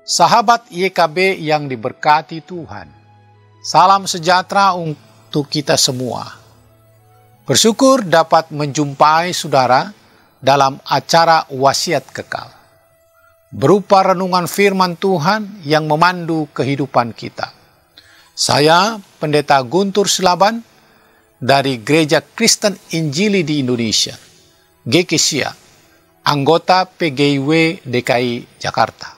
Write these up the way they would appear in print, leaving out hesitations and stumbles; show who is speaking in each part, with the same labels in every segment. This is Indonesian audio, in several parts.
Speaker 1: Sahabat YKB yang diberkati Tuhan, salam sejahtera untuk kita semua. Bersyukur dapat menjumpai saudara dalam acara Wasiat Kekal, berupa renungan firman Tuhan yang memandu kehidupan kita. Saya, Pendeta Guntur Silaban, dari Gereja Kristen Injili di Indonesia, GKSIA, anggota PGIW DKI Jakarta.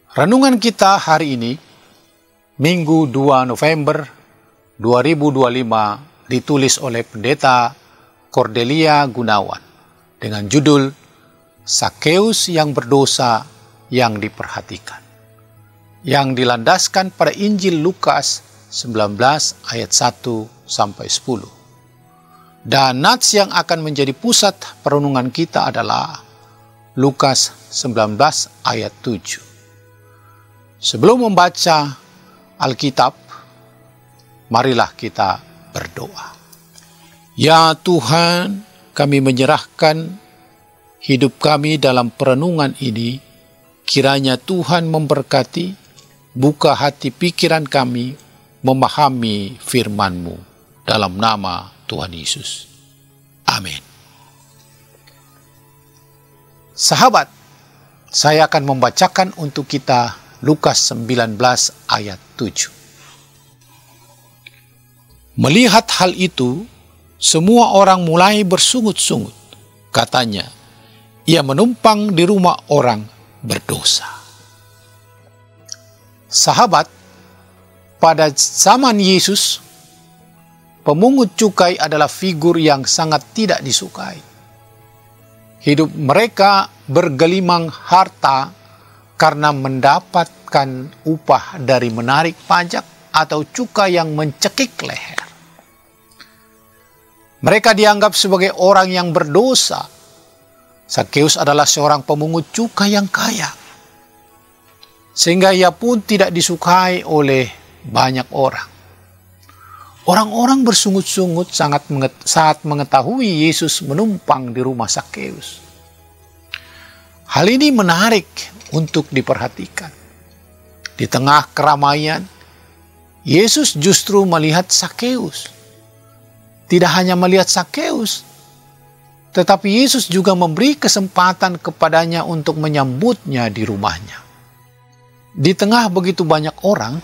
Speaker 1: Renungan kita hari ini, Minggu 2 November 2025, ditulis oleh Pendeta Cordelia Gunawan dengan judul Sakeus yang berdosa yang diperhatikan, yang dilandaskan pada Injil Lukas 19 ayat 1-10. Dan nats yang akan menjadi pusat perenungan kita adalah Lukas 19 ayat 7. Sebelum membaca Alkitab, marilah kita berdoa. Ya Tuhan, kami menyerahkan hidup kami dalam perenungan ini. Kiranya Tuhan memberkati, buka hati pikiran kami, memahami firman-Mu dalam nama Tuhan Yesus. Amin. Sahabat, saya akan membacakan untuk kita Lukas 19 ayat 7. Melihat hal itu, semua orang mulai bersungut-sungut. Katanya, ia menumpang di rumah orang berdosa. Sahabat, pada zaman Yesus, pemungut cukai adalah figur yang sangat tidak disukai. Hidup mereka bergelimang harta karena mendapatkan upah dari menarik pajak atau cukai yang mencekik leher. Mereka dianggap sebagai orang yang berdosa. Sakeus adalah seorang pemungut cukai yang kaya, sehingga ia pun tidak disukai oleh banyak orang. Orang-orang bersungut-sungut saat mengetahui Yesus menumpang di rumah Sakeus. Hal ini menarik untuk diperhatikan. Di tengah keramaian, Yesus justru melihat Sakeus. Tidak hanya melihat Sakeus, tetapi Yesus juga memberi kesempatan kepadanya untuk menyambutnya di rumahnya. Di tengah begitu banyak orang,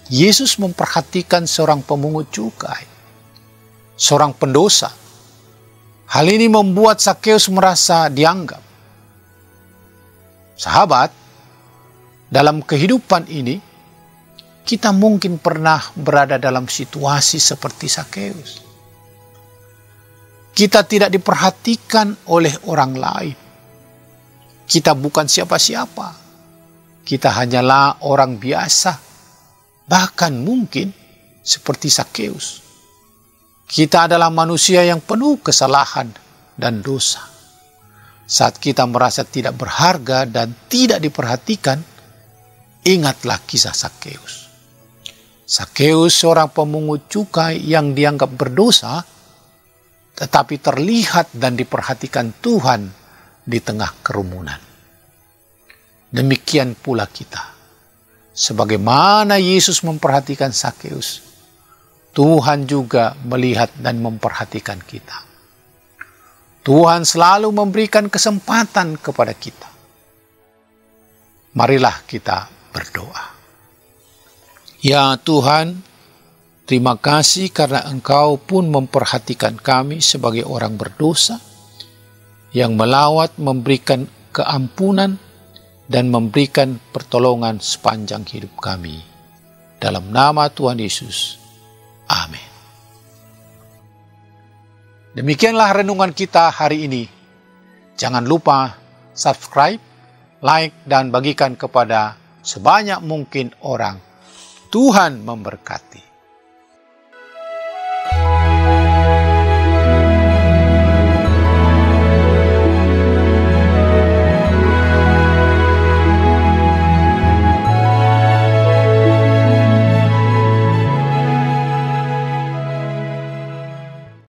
Speaker 1: Yesus memperhatikan seorang pemungut cukai, seorang pendosa. Hal ini membuat Sakeus merasa dianggap. Sahabat, dalam kehidupan ini, kita mungkin pernah berada dalam situasi seperti Sakeus. Kita tidak diperhatikan oleh orang lain. Kita bukan siapa-siapa. Kita hanyalah orang biasa. Bahkan mungkin seperti Sakeus. Kita adalah manusia yang penuh kesalahan dan dosa. Saat kita merasa tidak berharga dan tidak diperhatikan, ingatlah kisah Sakeus. Sakeus seorang pemungut cukai yang dianggap berdosa, tetapi terlihat dan diperhatikan Tuhan di tengah kerumunan. Demikian pula kita. Sebagaimana Yesus memperhatikan Sakeus, Tuhan juga melihat dan memperhatikan kita. Tuhan selalu memberikan kesempatan kepada kita. Marilah kita berdoa. Ya Tuhan, terima kasih karena Engkau pun memperhatikan kami sebagai orang berdosa yang melawat, memberikan keampunan dan memberikan pertolongan sepanjang hidup kami. Dalam nama Tuhan Yesus. Amin. Demikianlah renungan kita hari ini. Jangan lupa subscribe, like, dan bagikan kepada sebanyak mungkin orang. Tuhan memberkati.